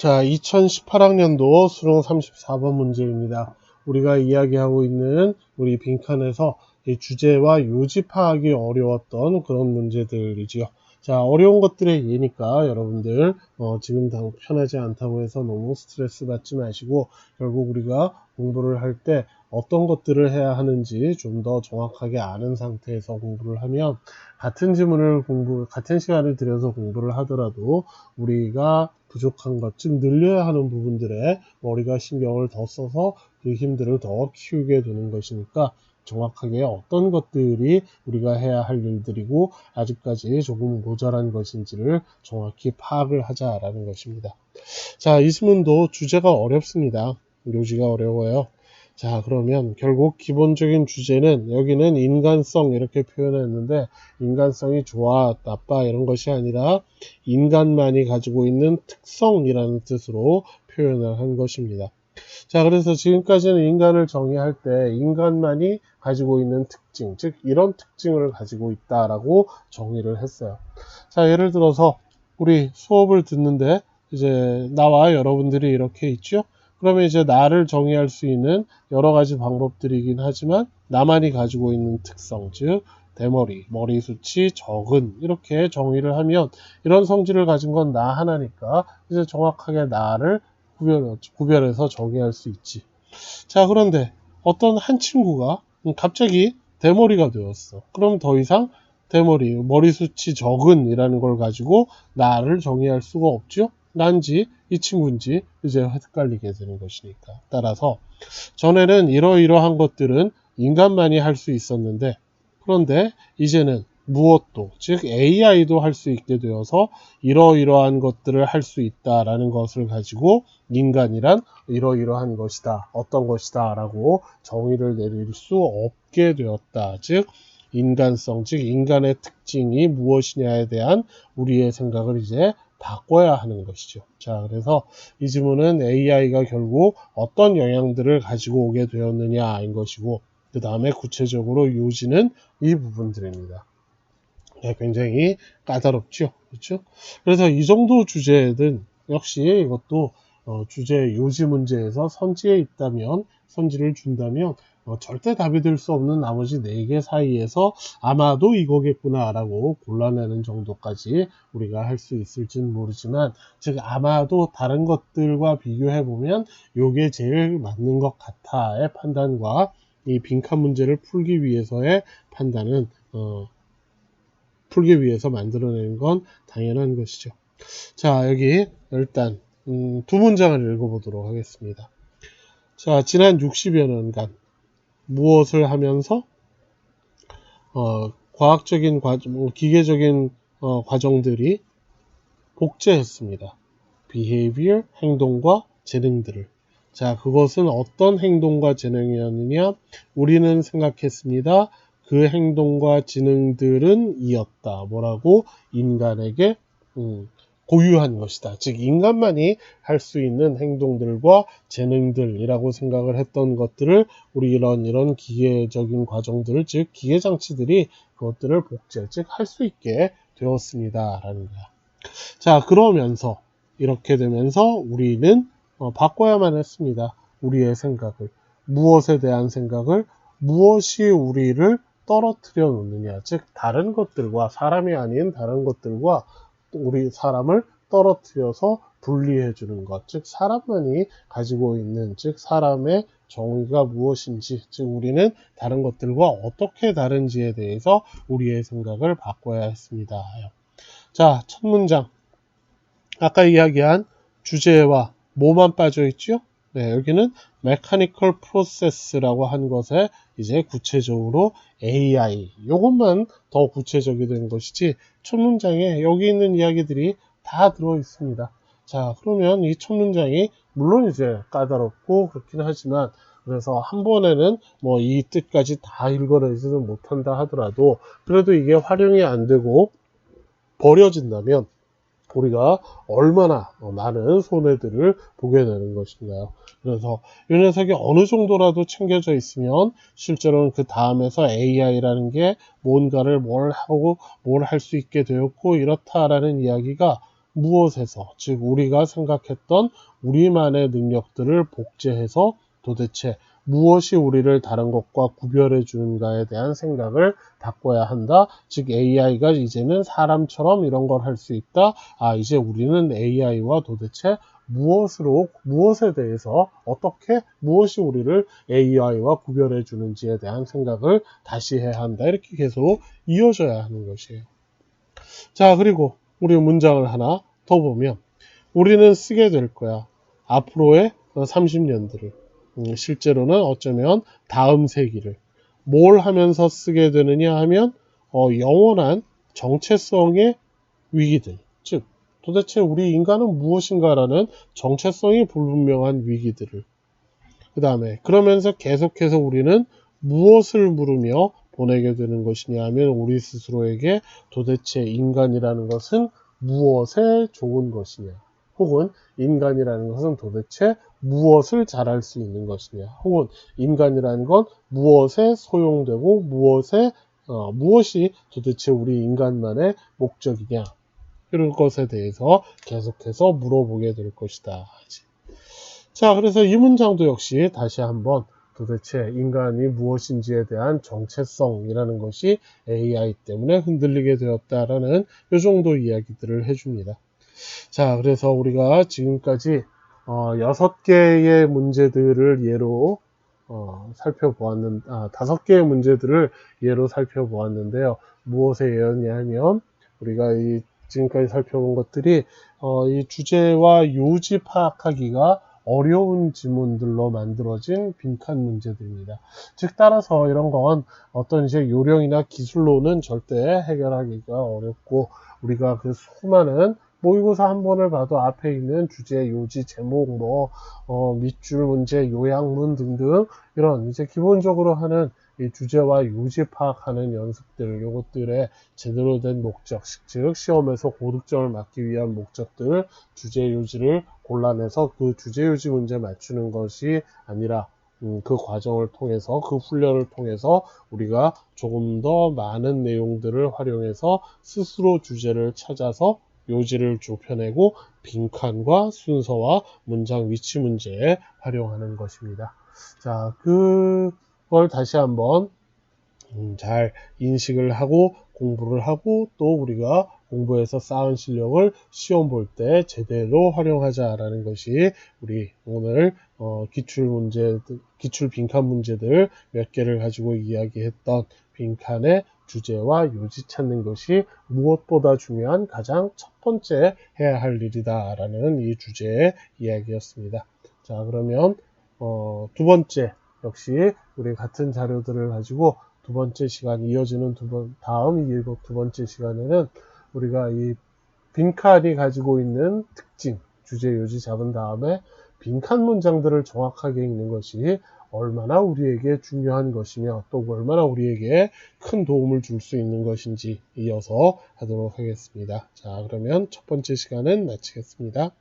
자, 2018학년도 수능 34번 문제입니다. 우리가 이야기하고 있는 우리 빈칸에서 이 주제와 요지 파악이 어려웠던 그런 문제들이지요. 자, 어려운 것들의 예니까 여러분들 지금 편하지 않다고 해서 너무 스트레스 받지 마시고 결국 우리가 공부를 할 때 어떤 것들을 해야 하는지 좀 더 정확하게 아는 상태에서 공부를 하면 같은 같은 시간을 들여서 공부를 하더라도 우리가 부족한 것, 즉 늘려야 하는 부분들에 머리가 신경을 더 써서 그 힘들을 더 키우게 되는 것이니까 정확하게 어떤 것들이 우리가 해야 할 일들이고 아직까지 조금 모자란 것인지를 정확히 파악을 하자라는 것입니다. 자, 이 지문도 주제가 어렵습니다. 요지가 어려워요. 자, 그러면 결국 기본적인 주제는 여기는 인간성 이렇게 표현했는데 인간성이 좋아, 나빠 이런 것이 아니라 인간만이 가지고 있는 특성이라는 뜻으로 표현을 한 것입니다. 자, 그래서 지금까지는 인간을 정의할 때 인간만이 가지고 있는 특징, 즉 이런 특징을 가지고 있다라고 정의를 했어요. 자, 예를 들어서 우리 수업을 듣는데 이제 나와 여러분들이 이렇게 있죠? 그러면 이제 나를 정의할 수 있는 여러 가지 방법들이긴 하지만 나만이 가지고 있는 특성, 즉 대머리, 머리숱이 적은 이렇게 정의를 하면 이런 성질을 가진 건 나 하나니까 이제 정확하게 나를 구별해서 정의할 수 있지. 자, 그런데 어떤 한 친구가 갑자기 대머리가 되었어. 그럼 더 이상 머리숱이 적은 이라는 걸 가지고 나를 정의할 수가 없죠. 난지 이 친구인지 이제 헷갈리게 되는 것이니까. 따라서 전에는 이러이러한 것들은 인간만이 할 수 있었는데 그런데 이제는 무엇도, 즉 AI도 할 수 있게 되어서 이러이러한 것들을 할 수 있다라는 것을 가지고 인간이란 이러이러한 것이다, 어떤 것이다 라고 정의를 내릴 수 없게 되었다. 즉 인간성, 즉 인간의 특징이 무엇이냐에 대한 우리의 생각을 이제 바꿔야 하는 것이죠. 자, 그래서 이 지문은 AI가 결국 어떤 영향들을 가지고 오게 되었느냐인 것이고 그 다음에 구체적으로 요지는 이 부분들입니다. 네, 굉장히 까다롭죠. 그렇죠? 그래서 이 정도 주제는 역시 이것도 주제 요지 문제에서 선지에 있다면 선지를 준다면 절대 답이 될 수 없는 나머지 4개 사이에서 아마도 이거겠구나 라고 골라내는 정도까지 우리가 할 수 있을지는 모르지만 즉 아마도 다른 것들과 비교해보면 이게 제일 맞는 것 같아의 판단과 이 빈칸 문제를 풀기 위해서의 판단은 풀기 위해서 만들어낸 건 당연한 것이죠. 자, 여기 일단 두 문장을 읽어보도록 하겠습니다. 자, 지난 60여 년간 무엇을 하면서 과학적인 기계적인 과정들이 복제했습니다. behavior, 행동과 재능들을. 자, 그것은 어떤 행동과 재능이었느냐? 우리는 생각했습니다. 그 행동과 지능들은 이었다. 뭐라고? 인간에게 고유한 것이다. 즉 인간만이 할 수 있는 행동들과 재능들이라고 생각을 했던 것들을 우리 이런 기계적인 과정들, 즉 기계장치들이 그것들을 복제, 즉 할 수 있게 되었습니다. 라는 거야. 자, 그러면서 이렇게 되면서 우리는 바꿔야만 했습니다. 우리의 생각을. 무엇에 대한 생각을, 무엇이 우리를 떨어뜨려 놓느냐. 즉 다른 것들과, 사람이 아닌 다른 것들과 우리 사람을 떨어뜨려서 분리해 주는 것. 즉 사람만이 가지고 있는, 즉 사람의 정의가 무엇인지, 즉 우리는 다른 것들과 어떻게 다른지에 대해서 우리의 생각을 바꿔야 했습니다. 자, 첫 문장. 아까 이야기한 주제와 뭐만 빠져 있죠? 네, 여기는 mechanical process라고 한 것에 이제 구체적으로 AI, 요것만 더 구체적이 된 것이지 첫 문장에 여기 있는 이야기들이 다 들어 있습니다. 자, 그러면 이 첫 문장이 물론 이제 까다롭고 그렇긴 하지만 그래서 한 번에는 뭐 이 뜻까지 다 읽어내지는 못한다 하더라도 그래도 이게 활용이 안 되고 버려진다면 우리가 얼마나 많은 손해들을 보게 되는 것인가요? 그래서 이 녀석이 어느 정도라도 챙겨져 있으면 실제로는 그 다음에서 AI라는 게 뭔가를 뭘 하고 뭘 할 수 있게 되었고 이렇다라는 이야기가 무엇에서, 즉 우리가 생각했던 우리만의 능력들을 복제해서 도대체 무엇이 우리를 다른 것과 구별해 주는가에 대한 생각을 바꿔야 한다. 즉 AI가 이제는 사람처럼 이런 걸 할 수 있다. 이제 우리는 AI와 도대체 무엇에 대해서 어떻게 무엇이 우리를 AI와 구별해 주는지에 대한 생각을 다시 해야 한다. 이렇게 계속 이어져야 하는 것이에요. 자, 그리고 우리 문장을 하나 더 보면 우리는 쓰게 될 거야. 앞으로의 30년들을. 실제로는 어쩌면 다음 세기를. 뭘 하면서 쓰게 되느냐 하면 영원한 정체성의 위기들. 즉 도대체 우리 인간은 무엇인가라는 정체성이 불분명한 위기들을. 그 다음에 그러면서 계속해서 우리는 무엇을 물으며 보내게 되는 것이냐 하면 우리 스스로에게 도대체 인간이라는 것은 무엇에 좋은 것이냐, 혹은 인간이라는 것은 도대체 무엇을 잘할 수 있는 것이냐, 혹은 인간이라는 건 무엇에 소용되고 무엇이 도대체 우리 인간만의 목적이냐, 이런 것에 대해서 계속해서 물어보게 될 것이다. 자, 그래서 이 문장도 역시 다시 한번 도대체 인간이 무엇인지에 대한 정체성이라는 것이 AI 때문에 흔들리게 되었다라는 이 정도 이야기들을 해줍니다. 자, 그래서 우리가 지금까지 6개의 문제들을 예로 살펴보았는, 5개의 문제들을 예로 살펴보았는데요. 무엇에 예였냐 하면 우리가 지금까지 살펴본 것들이 이 주제와 요지 파악하기가 어려운 지문들로 만들어진 빈칸 문제들입니다. 즉 따라서 이런 건 어떤 이제 요령이나 기술로는 절대 해결하기가 어렵고, 우리가 그 수많은 모의고사 한 번을 봐도 앞에 있는 주제, 요지, 제목, 밑줄 문제, 요약문 등등 이런 이제 기본적으로 하는 이 주제와 요지 파악하는 연습들, 요것들의 제대로 된 목적, 즉 시험에서 고득점을 맞기 위한 목적들, 주제, 요지를 골라내서 그 주제, 요지 문제 맞추는 것이 아니라 그 과정을 통해서, 그 훈련을 통해서 우리가 조금 더 많은 내용들을 활용해서 스스로 주제를 찾아서 요지를 좁혀내고 빈칸과 순서와 문장 위치 문제에 활용하는 것입니다. 자, 그걸 다시 한번 잘 인식을 하고 공부를 하고, 또 우리가 공부해서 쌓은 실력을 시험 볼 때 제대로 활용하자라는 것이 우리 오늘 기출 빈칸 문제들 몇 개를 가지고 이야기했던 빈칸의 주제와 요지 찾는 것이 무엇보다 중요한 가장 첫 번째 해야 할 일이다라는 이 주제의 이야기였습니다. 자, 그러면 두 번째 역시 우리 같은 자료들을 가지고 두 번째 시간 이어지는 다음 두 번째 시간에는 우리가 이 빈칸이 가지고 있는 특징, 주제, 요지 잡은 다음에 빈칸 문장들을 정확하게 읽는 것이 얼마나 우리에게 중요한 것이며 또 얼마나 우리에게 큰 도움을 줄 수 있는 것인지 이어서 하도록 하겠습니다. 자, 그러면 첫 번째 시간은 마치겠습니다.